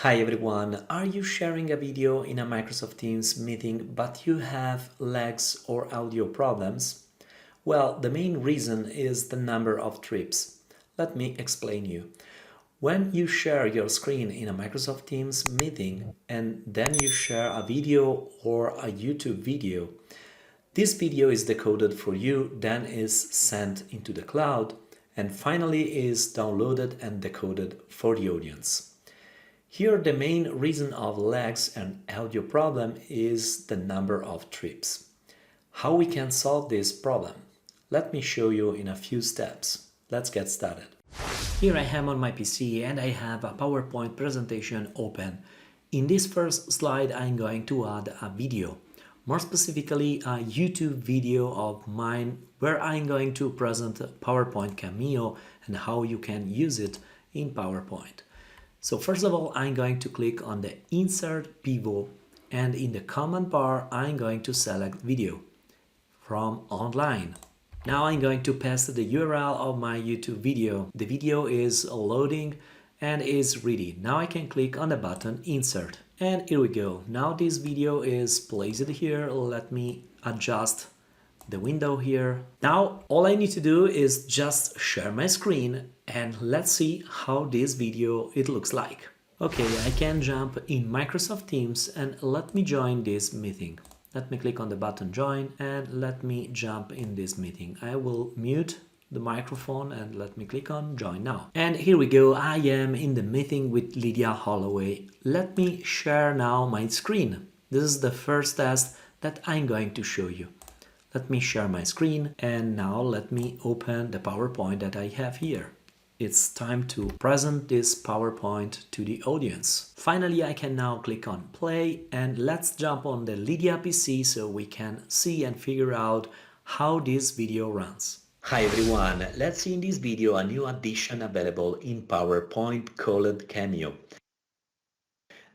Hi everyone, are you sharing a video in a Microsoft Teams meeting but you have lags or audio problems? Well, the main reason is the number of trips. Let me explain you. When you share your screen in a Microsoft Teams meeting and then you share a video or a YouTube video, this video is decoded for you, then is sent into the cloud and finally is downloaded and decoded for the audience. Here the main reason of lags and audio problem is the number of trips. How we can solve this problem? Let me show you in a few steps. Let's get started. Here I am on my PC and I have a PowerPoint presentation open. In this first slide I'm going to add a video. More specifically, a YouTube video of mine where I'm going to present PowerPoint Cameo and how you can use it in PowerPoint. So first of all, I'm going to click on the Insert Pivot and in the command bar, I'm going to select Video from Online. Now I'm going to paste the URL of my YouTube video. The video is loading and is ready. Now I can click on the button Insert. And here we go. Now this video is placed here. Let me adjust the window here. Now all I need to do is just share my screen and let's see how this video it looks like. Okay, I can jump in Microsoft Teams and let me join this meeting. Let me click on the button join and let me jump in this meeting. I will mute the microphone and let me click on join now. And here we go. I am in the meeting with Lydia Holloway. Let me share now my screen. This is the first test that I'm going to show you. Let me share my screen and now let me open the PowerPoint that I have here. It's time to present this PowerPoint to the audience. Finally, I can now click on play and let's jump on the Lydia PC so we can see and figure out how this video runs. Hi everyone, let's see in this video a new addition available in PowerPoint called Cameo.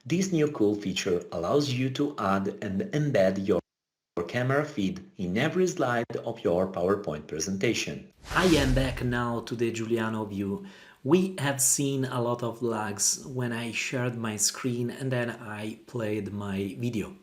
This new cool feature allows you to add and embed your camera feed in every slide of your PowerPoint presentation. I am back now to the Giuliano view. We have seen a lot of lags when I shared my screen and then I played my video.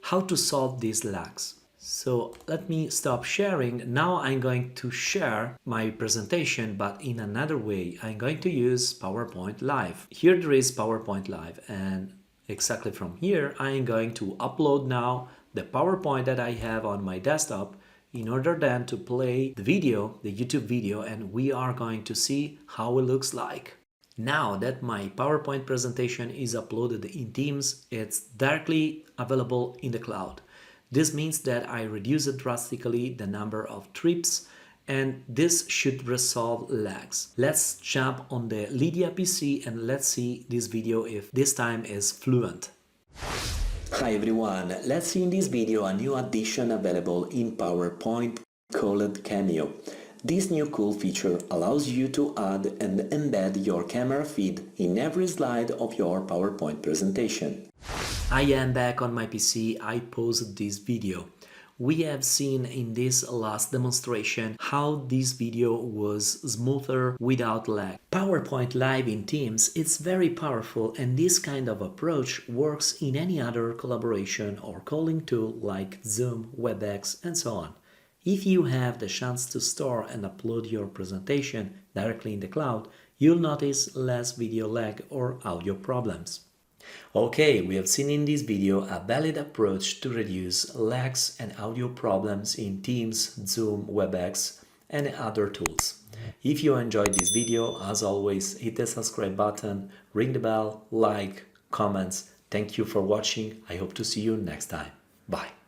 How to solve these lags? So let me stop sharing. Now I'm going to share my presentation, but in another way. I'm going to use PowerPoint Live. Here there is PowerPoint Live and exactly from here I'm going to upload now the PowerPoint that I have on my desktop in order then to play the video, the YouTube video, and we are going to see how it looks like. Now that my PowerPoint presentation is uploaded in Teams, it's directly available in the cloud. This means that I reduced drastically the number of trips and this should resolve lags. Let's jump on the Lydia PC and let's see this video if this time is fluent. Hi everyone, let's see in this video a new addition available in PowerPoint called Cameo. This new cool feature allows you to add and embed your camera feed in every slide of your PowerPoint presentation. I am back on my PC, I paused this video. We have seen in this last demonstration how this video was smoother without lag. PowerPoint Live in Teams is very powerful and this kind of approach works in any other collaboration or calling tool like Zoom, WebEx and so on. If you have the chance to store and upload your presentation directly in the cloud, you'll notice less video lag or audio problems. Okay, we have seen in this video a valid approach to reduce lags and audio problems in Teams, Zoom, WebEx and other tools. If you enjoyed this video, as always, hit the subscribe button, ring the bell, like, comments. Thank you for watching. I hope to see you next time. Bye.